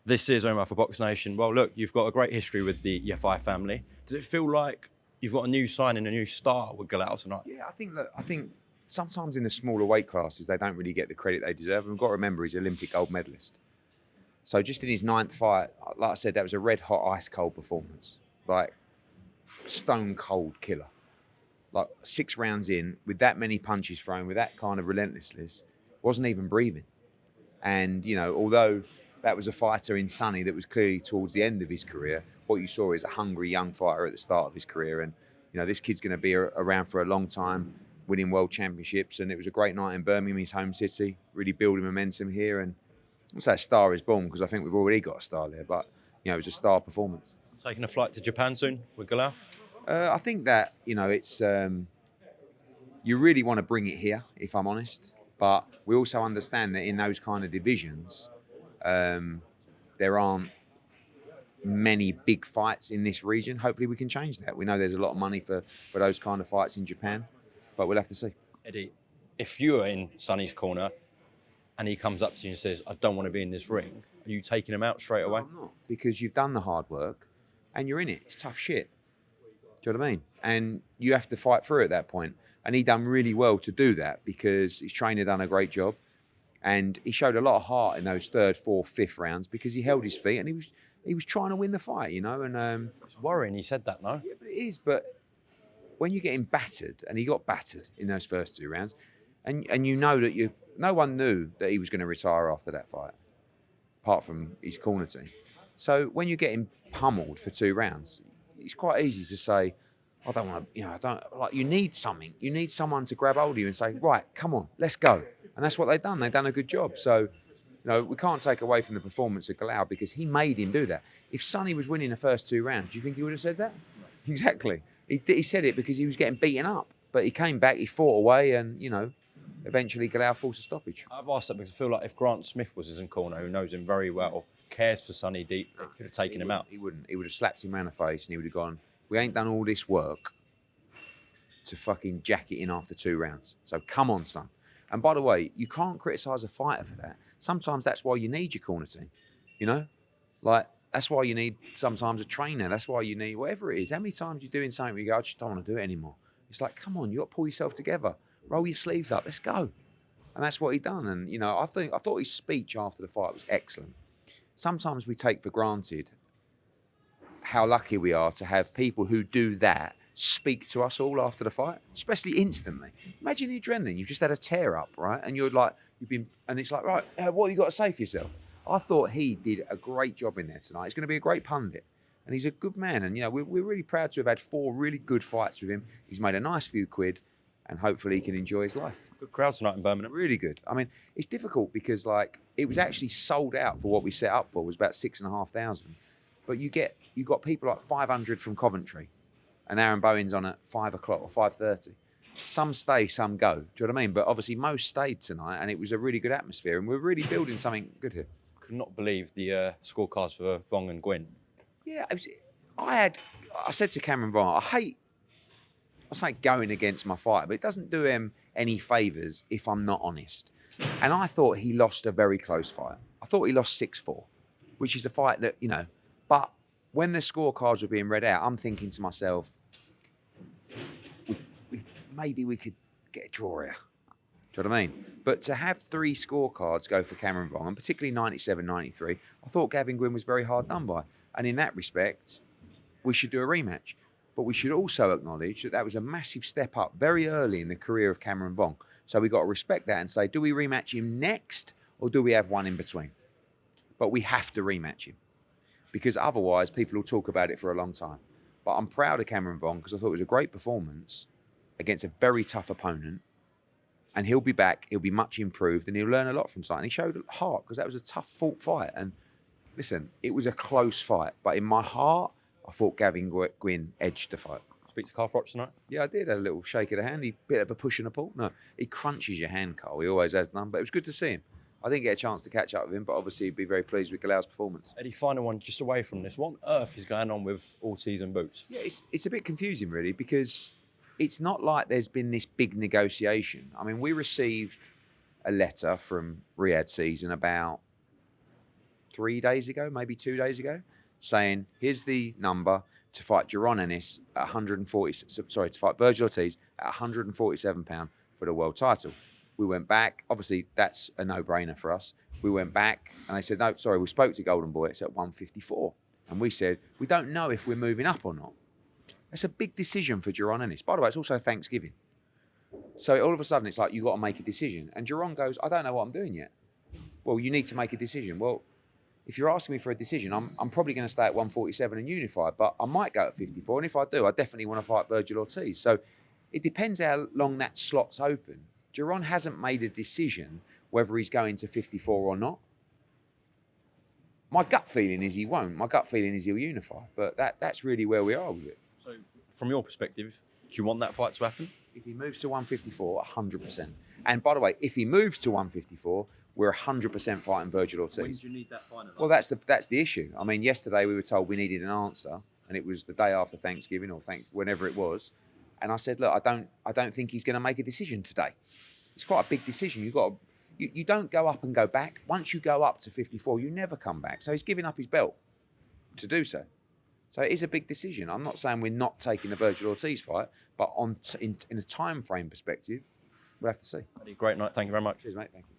This is Umar for BoxNation. Well, look, you've got a great history with the Yafai family. Does it feel like you've got a new sign and a new star with Galal tonight? Yeah, I think sometimes in the smaller weight classes, they don't really get the credit they deserve. And we've got to remember he's Olympic gold medalist. So just in his 9th fight, like I said, that was a red hot, ice cold performance. Like stone cold killer. Like 6 rounds in, with that many punches thrown, with that kind of relentlessness, wasn't even breathing. And, although that was a fighter in Sonny that was clearly towards the end of his career, what you saw is a hungry young fighter at the start of his career. And, this kid's going to be around for a long time, winning world championships. And it was a great night in Birmingham, his home city, really building momentum here. And I'll say a star is born because I think we've already got a star there. But, it was a star performance. Taking a flight to Japan soon with Galal? I think that, it's you really want to bring it here, if I'm honest. But we also understand that in those kind of divisions, there aren't many big fights in this region. Hopefully we can change that. We know there's a lot of money for those kind of fights in Japan, but we'll have to see. Eddie, if you are in Sonny's corner and he comes up to you and says, I don't want to be in this ring, are you taking him out straight away? No, I'm not, because you've done the hard work and you're in it. It's tough shit. Do you know what I mean? And you have to fight through at that point. And he done really well to do that because his trainer done a great job. And he showed a lot of heart in those 3rd, 4th, 5th rounds because he held his feet and he was trying to win the fight, And It's worrying he said that, no? yeah, but it is. But when you're getting battered, and he got battered in those first 2 rounds, and that no one knew that he was going to retire after that fight, apart from his corner team. So when you're getting pummeled for 2 rounds, it's quite easy to say, I don't want to, I don't, like, you need something. You need someone to grab hold of you and say, right, come on, let's go. And that's what they've done. They've done a good job. So, we can't take away from the performance of Galal because he made him do that. If Sonny was winning the first 2 rounds, do you think he would have said that? Exactly. He said it because he was getting beaten up. But he came back, he fought away, and, eventually Galal forced a stoppage. I've asked that because I feel like if Grant Smith was his corner, who knows him very well, cares for Sonny deep, he could have taken him out. He wouldn't. He would have slapped him around the face and he would have gone, we ain't done all this work to fucking jack it in after 2 rounds. So come on, son. And by the way, you can't criticise a fighter for that. Sometimes that's why you need your corner team, Like, that's why you need sometimes a trainer. That's why you need whatever it is. How many times you're doing something where you go, I just don't want to do it anymore. It's like, come on, you got to pull yourself together. Roll your sleeves up. Let's go. And that's what he done. And, I thought his speech after the fight was excellent. Sometimes we take for granted how lucky we are to have people who do that speak to us all after the fight, especially instantly. Imagine the adrenaline. You've just had a tear up, right? And and it's like, right, what you got to say for yourself? I thought he did a great job in there tonight. He's going to be a great pundit. And he's a good man. And, we're really proud to have had 4 really good fights with him. He's made a nice few quid and hopefully he can enjoy his life. Good crowd tonight in Birmingham. Really good. I mean, it's difficult because, it was actually sold out for what we set up for. It was about 6,500. But you got people like 500 from Coventry. And Aaron Bowen's on at 5 o'clock or 5:30. Some stay, some go. Do you know what I mean? But obviously most stayed tonight and it was a really good atmosphere and we're really building something good here. Could not believe the scorecards for Vong and Gwyn. Yeah, I said to Cameron Vong, I say going against my fighter, but it doesn't do him any favours if I'm not honest. And I thought he lost a very close fight. I thought he lost 6-4, which is a fight that, but when the scorecards were being read out, I'm thinking to myself, maybe we could get a draw here. Do you know what I mean? But to have 3 scorecards go for Cameron Vong, and particularly 97-93, I thought Gavin Gwynn was very hard done by. And in that respect, we should do a rematch. But we should also acknowledge that was a massive step up very early in the career of Cameron Vong. So we got to respect that and say, do we rematch him next or do we have one in between? But we have to rematch him because otherwise people will talk about it for a long time. But I'm proud of Cameron Vong because I thought it was a great performance against a very tough opponent. And he'll be back, he'll be much improved and he'll learn a lot from tonight. And he showed heart because that was a tough fought fight. And listen, it was a close fight. But in my heart, I thought Gavin Gwynn edged the fight. Speak to Carl Froch tonight? Yeah, I did. A little shake of the hand. Bit of a push and a pull. No, he crunches your hand, Carl. He always has done. But it was good to see him. I didn't get a chance to catch up with him, but obviously he'd be very pleased with Galal's performance. Eddie, final one just away from this. What on earth is going on with Ortiz and Boots? Yeah, it's a bit confusing, really, because it's not like there's been this big negotiation. I mean, we received a letter from Riyadh Season about 3 days ago, maybe 2 days ago, saying, here's the number to fight Jaron Ennis at 140, sorry, to fight Virgil Ortiz at £147 for the world title. We went back. Obviously, that's a no-brainer for us. We went back and they said, no, sorry, we spoke to Golden Boy. It's at 154. And we said, we don't know if we're moving up or not. That's a big decision for Jaron Ennis. By the way, it's also Thanksgiving. So all of a sudden, it's like, you've got to make a decision. And Jaron goes, I don't know what I'm doing yet. Well, you need to make a decision. Well, if you're asking me for a decision, I'm probably going to stay at 147 and unify, but I might go at 54. And if I do, I definitely want to fight Virgil Ortiz. So it depends how long that slot's open. Jaron hasn't made a decision whether he's going to 54 or not. My gut feeling is he won't. My gut feeling is he'll unify. But that's really where we are with it. So from your perspective, do you want that fight to happen? If he moves to 154, 100%. And by the way, if he moves to 154, we're 100% fighting Virgil Ortiz. When do you need that final? Well, that's the issue. I mean, yesterday we were told we needed an answer, and it was the day after Thanksgiving or whenever it was. And I said, look, I don't think he's going to make a decision today. It's quite a big decision. You don't go up and go back. Once you go up to 54, you never come back. So he's giving up his belt to do so. So it is a big decision. I'm not saying we're not taking the Virgil Ortiz fight, but in a time frame perspective, we'll have to see. Great night. Thank you very much. Cheers, mate. Thank you.